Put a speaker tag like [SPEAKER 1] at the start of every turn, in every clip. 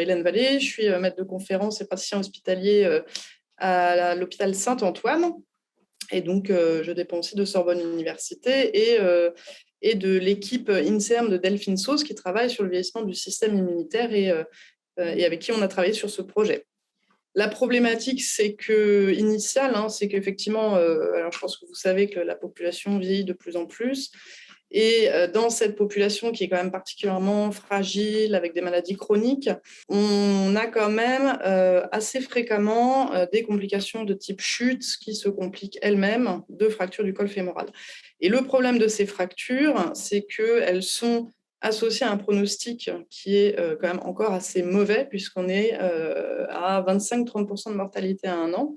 [SPEAKER 1] Hélène Vallée, je suis maître de conférence et praticien hospitalier à l'hôpital Saint-Antoine. Et donc, je dépends aussi de Sorbonne Université et de l'équipe INSERM de Delphine Sauce qui travaille sur le vieillissement du système immunitaire et avec qui on a travaillé sur ce projet. La problématique initiale, c'est qu'effectivement, alors je pense que vous savez que la population vieillit de plus en plus. Et dans cette population qui est quand même particulièrement fragile, avec des maladies chroniques, on a quand même assez fréquemment des complications de type chute qui se compliquent elles-mêmes de fractures du col fémoral. Et le problème de ces fractures, c'est qu'elles sont associées à un pronostic qui est quand même encore assez mauvais, puisqu'on est à 25-30% de mortalité à 1 an,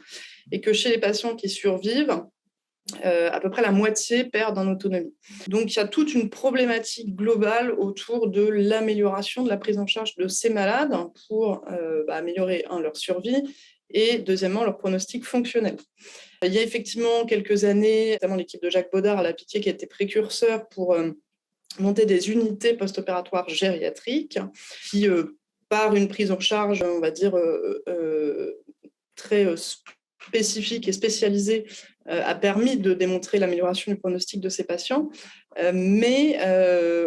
[SPEAKER 1] et que chez les patients qui survivent, à peu près la moitié perdent en autonomie. Donc, il y a toute une problématique globale autour de l'amélioration de la prise en charge de ces malades pour améliorer, leur survie et deuxièmement, leur pronostic fonctionnel. Il y a effectivement quelques années, notamment l'équipe de Jacques Baudard à la Pitié qui a été précurseur pour monter des unités post-opératoires gériatriques qui, par une prise en charge, on va dire, très spécifique et spécialisée, a permis de démontrer l'amélioration du pronostic de ces patients. Mais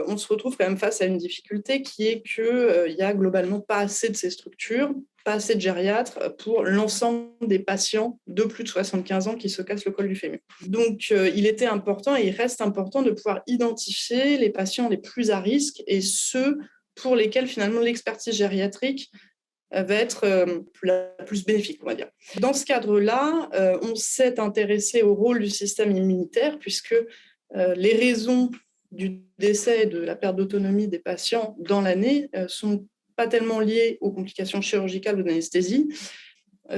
[SPEAKER 1] on se retrouve quand même face à une difficulté qui est qu'il n'y a globalement pas assez de ces structures, pas assez de gériatres pour l'ensemble des patients de plus de 75 ans qui se cassent le col du fémur. Donc, il était important et il reste important de pouvoir identifier les patients les plus à risque et ceux pour lesquels finalement l'expertise gériatrique va être la plus bénéfique, on va dire. Dans ce cadre-là, on s'est intéressé au rôle du système immunitaire puisque les raisons du décès et de la perte d'autonomie des patients dans l'année sont pas tellement liées aux complications chirurgicales ou d'anesthésie.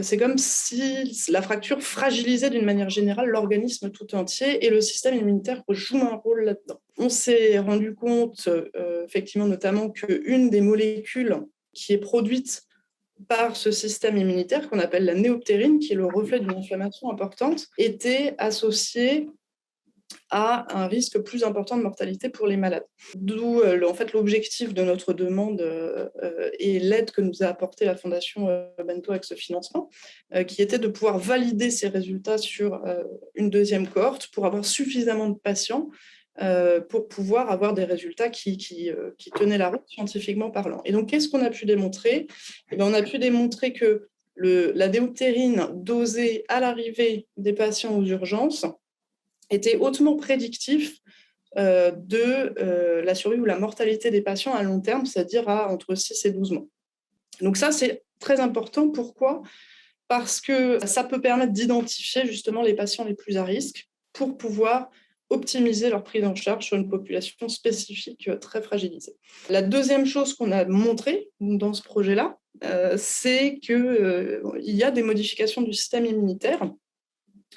[SPEAKER 1] C'est comme si la fracture fragilisait d'une manière générale l'organisme tout entier et le système immunitaire joue un rôle là-dedans. On s'est rendu compte, effectivement, notamment qu'une des molécules qui est produite par ce système immunitaire qu'on appelle la néoptérine, qui est le reflet d'une inflammation importante, était associée à un risque plus important de mortalité pour les malades. D'où en fait, l'objectif de notre demande et l'aide que nous a apportée la Fondation Bento avec ce financement, qui était de pouvoir valider ces résultats sur une deuxième cohorte pour avoir suffisamment de patients pour pouvoir avoir des résultats qui tenaient la route scientifiquement parlant. Et donc, qu'est-ce qu'on a pu démontrer ? On a pu démontrer que la déoptérine dosée à l'arrivée des patients aux urgences était hautement prédictif de la survie ou la mortalité des patients à long terme, c'est-à-dire à entre 6 et 12 mois. Donc ça, c'est très important. Pourquoi ? Parce que ça peut permettre d'identifier justement les patients les plus à risque pour pouvoir optimiser leur prise en charge sur une population spécifique très fragilisée. La deuxième chose qu'on a montré dans ce projet-là, c'est qu'il y a des modifications du système immunitaire,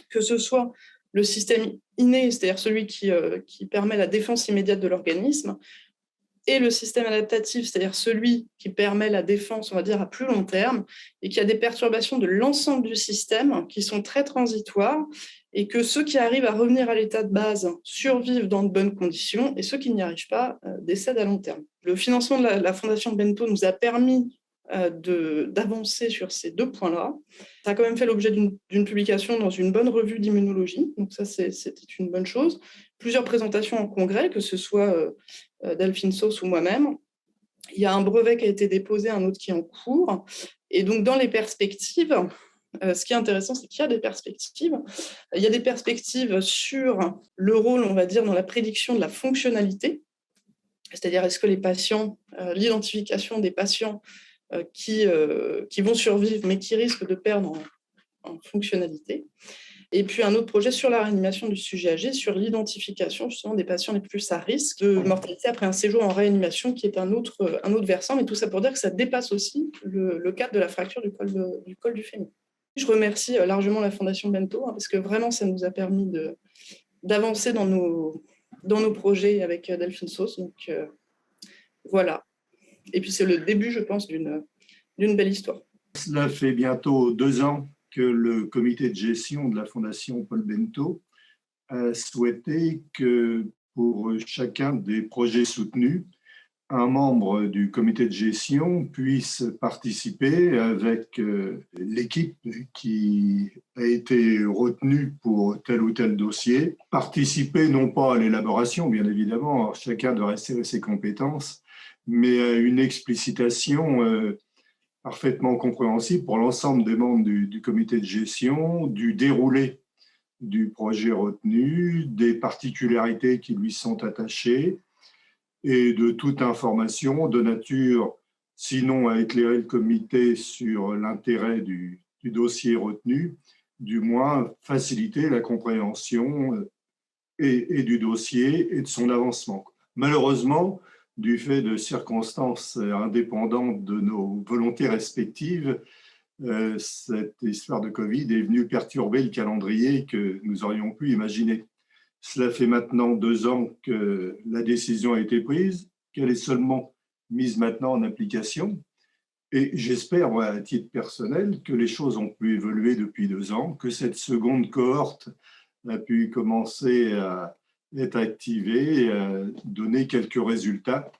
[SPEAKER 1] que ce soit le système inné, c'est-à-dire celui qui permet la défense immédiate de l'organisme, et le système adaptatif, c'est-à-dire celui qui permet la défense, on va dire, à plus long terme, et qui a des perturbations de l'ensemble du système qui sont très transitoires, et que ceux qui arrivent à revenir à l'état de base survivent dans de bonnes conditions, et ceux qui n'y arrivent pas décèdent à long terme. Le financement de la Fondation Bento nous a permis d'avancer sur ces deux points-là. Ça a quand même fait l'objet d'une publication dans une bonne revue d'immunologie, donc ça, c'était une bonne chose. Plusieurs présentations en congrès, que ce soit Delphine Sauce ou moi-même. Il y a un brevet qui a été déposé, un autre qui est en cours. Et donc, dans les perspectives, ce qui est intéressant, c'est qu'il y a des perspectives. Il y a des perspectives sur le rôle, on va dire, dans la prédiction de la fonctionnalité, c'est-à-dire est-ce que les patients, l'identification des patients qui vont survivre, mais qui risquent de perdre en fonctionnalité. Et puis un autre projet sur la réanimation du sujet âgé, sur l'identification justement des patients les plus à risque de mortalité après un séjour en réanimation, qui est un autre versant, mais tout ça pour dire que ça dépasse aussi le cadre de la fracture du col du fémur. Je remercie largement la Fondation Bento, parce que vraiment ça nous a permis d'avancer dans nos projets avec Delphine Sauce. Donc voilà. Et puis c'est le début, je pense, d'une belle histoire.
[SPEAKER 2] Cela fait bientôt 2 ans que le comité de gestion de la Fondation Paul Bento a souhaité que pour chacun des projets soutenus, un membre du comité de gestion puisse participer avec l'équipe qui a été retenue pour tel ou tel dossier. Participer non pas à l'élaboration, bien évidemment, chacun doit rester ses compétences, mais à une explicitation parfaitement compréhensible pour l'ensemble des membres du comité de gestion, du déroulé du projet retenu, des particularités qui lui sont attachées et de toute information de nature, sinon à éclairer le comité sur l'intérêt du dossier retenu, du moins faciliter la compréhension et du dossier et de son avancement. Malheureusement, du fait de circonstances indépendantes de nos volontés respectives, cette histoire de Covid est venue perturber le calendrier que nous aurions pu imaginer. Cela fait maintenant 2 ans que la décision a été prise, qu'elle est seulement mise maintenant en application. Et j'espère, moi, à titre personnel, que les choses ont pu évoluer depuis 2 ans, que cette seconde cohorte a pu commencer à être activée et à donner quelques résultats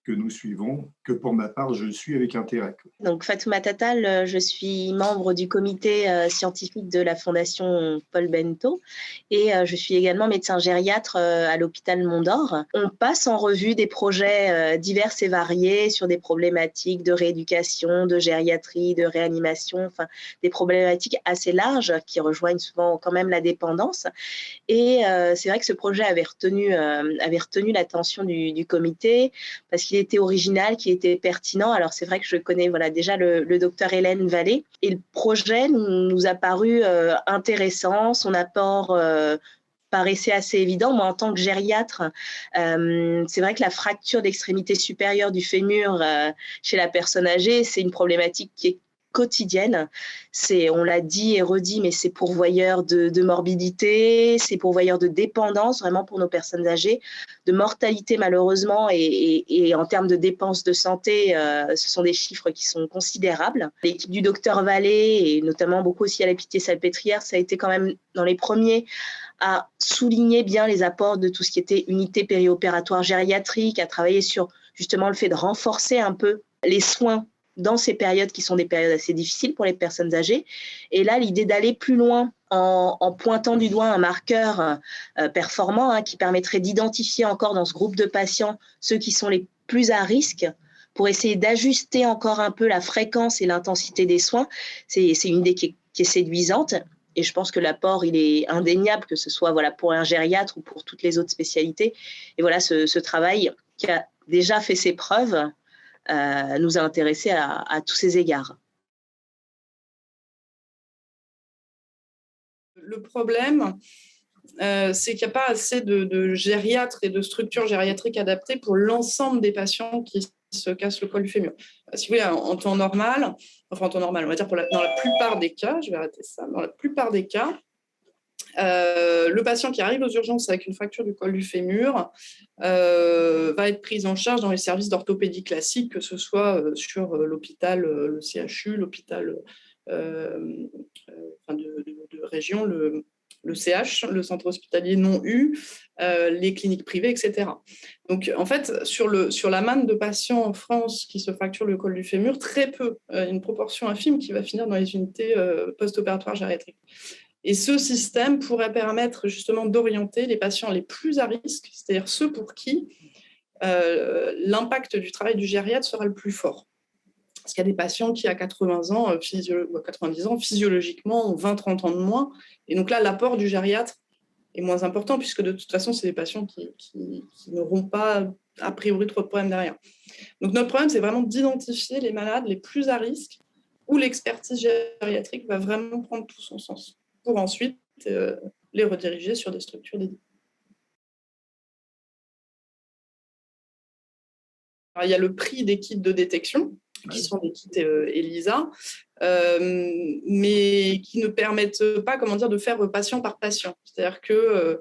[SPEAKER 2] que nous suivons, que pour ma part, je suis avec intérêt.
[SPEAKER 3] Donc Fatouma Tatal, je suis membre du comité scientifique de la Fondation Paul Bento et je suis également médecin gériatre à l'hôpital Mont-d'Or. On passe en revue des projets divers et variés sur des problématiques de rééducation, de gériatrie, de réanimation, enfin des problématiques assez larges qui rejoignent souvent quand même la dépendance. Et c'est vrai que ce projet avait retenu l'attention du comité parce qu'il était original, qu'il était pertinent. Alors c'est vrai que je connais déjà le docteur Hélène Vallée et le projet nous a paru intéressant, son apport paraissait assez évident. Moi, en tant que gériatre, c'est vrai que la fracture d'extrémité supérieure du fémur chez la personne âgée, c'est une problématique qui est quotidienne. On l'a dit et redit, mais c'est pourvoyeur de morbidité, c'est pourvoyeur de dépendance, vraiment pour nos personnes âgées, de mortalité malheureusement, et en termes de dépenses de santé, ce sont des chiffres qui sont considérables. L'équipe du docteur Vallée, et notamment beaucoup aussi à la Pitié-Salpêtrière, ça a été quand même dans les premiers à souligner bien les apports de tout ce qui était unité périopératoire gériatrique, à travailler sur justement le fait de renforcer un peu les soins dans ces périodes qui sont des périodes assez difficiles pour les personnes âgées. Et là, l'idée d'aller plus loin en pointant du doigt un marqueur performant qui permettrait d'identifier encore dans ce groupe de patients ceux qui sont les plus à risque pour essayer d'ajuster encore un peu la fréquence et l'intensité des soins, c'est une idée qui est séduisante. Et je pense que l'apport, il est indéniable, que ce soit pour un gériatre ou pour toutes les autres spécialités. Et voilà, ce travail qui a déjà fait ses preuves nous a intéressés à tous ces égards.
[SPEAKER 1] Le problème, c'est qu'il n'y a pas assez de gériatres et de structures gériatriques adaptées pour l'ensemble des patients qui se cassent le col du fémur. Si vous voulez, en temps normal, on va dire dans la plupart des cas, je vais arrêter ça, dans la plupart des cas, le patient qui arrive aux urgences avec une fracture du col du fémur va être pris en charge dans les services d'orthopédie classique, que ce soit sur l'hôpital, le CHU, l'hôpital de région, le CH, le centre hospitalier non U, les cliniques privées, etc. Donc, en fait, sur la manne de patients en France qui se fracturent le col du fémur, très peu, une proportion infime qui va finir dans les unités post-opératoires gériatriques. Et ce système pourrait permettre justement d'orienter les patients les plus à risque, c'est-à-dire ceux pour qui l'impact du travail du gériatre sera le plus fort. Parce qu'il y a des patients qui, à 80 ans, 90 ans, physiologiquement, ont 20-30 ans de moins. Et donc là, l'apport du gériatre est moins important, puisque de toute façon, c'est des patients qui n'auront pas, a priori, trop de problèmes derrière. Donc notre problème, c'est vraiment d'identifier les malades les plus à risque, où l'expertise gériatrique va vraiment prendre tout son sens, pour ensuite les rediriger sur des structures dédiées. Alors, il y a le prix des kits de détection, qui sont des kits ELISA, mais qui ne permettent pas, de faire patient par patient. C'est-à-dire que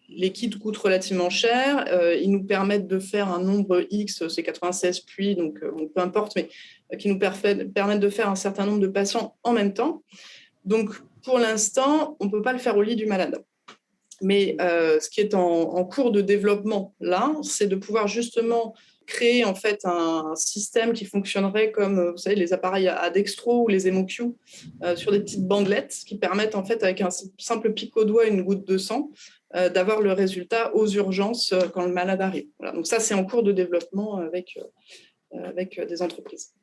[SPEAKER 1] les kits coûtent relativement cher, ils nous permettent de faire un nombre X, c'est 96 puits, donc peu importe, mais qui nous permettent de faire un certain nombre de patients en même temps. Donc, pour l'instant, on ne peut pas le faire au lit du malade. Mais ce qui est en cours de développement là, c'est de pouvoir justement créer en fait un système qui fonctionnerait comme, vous savez, les appareils à dextro ou les émotions sur des petites bandelettes qui permettent en fait avec un simple pic au doigt, une goutte de sang, d'avoir le résultat aux urgences quand le malade arrive. Voilà. Donc ça, c'est en cours de développement avec des entreprises.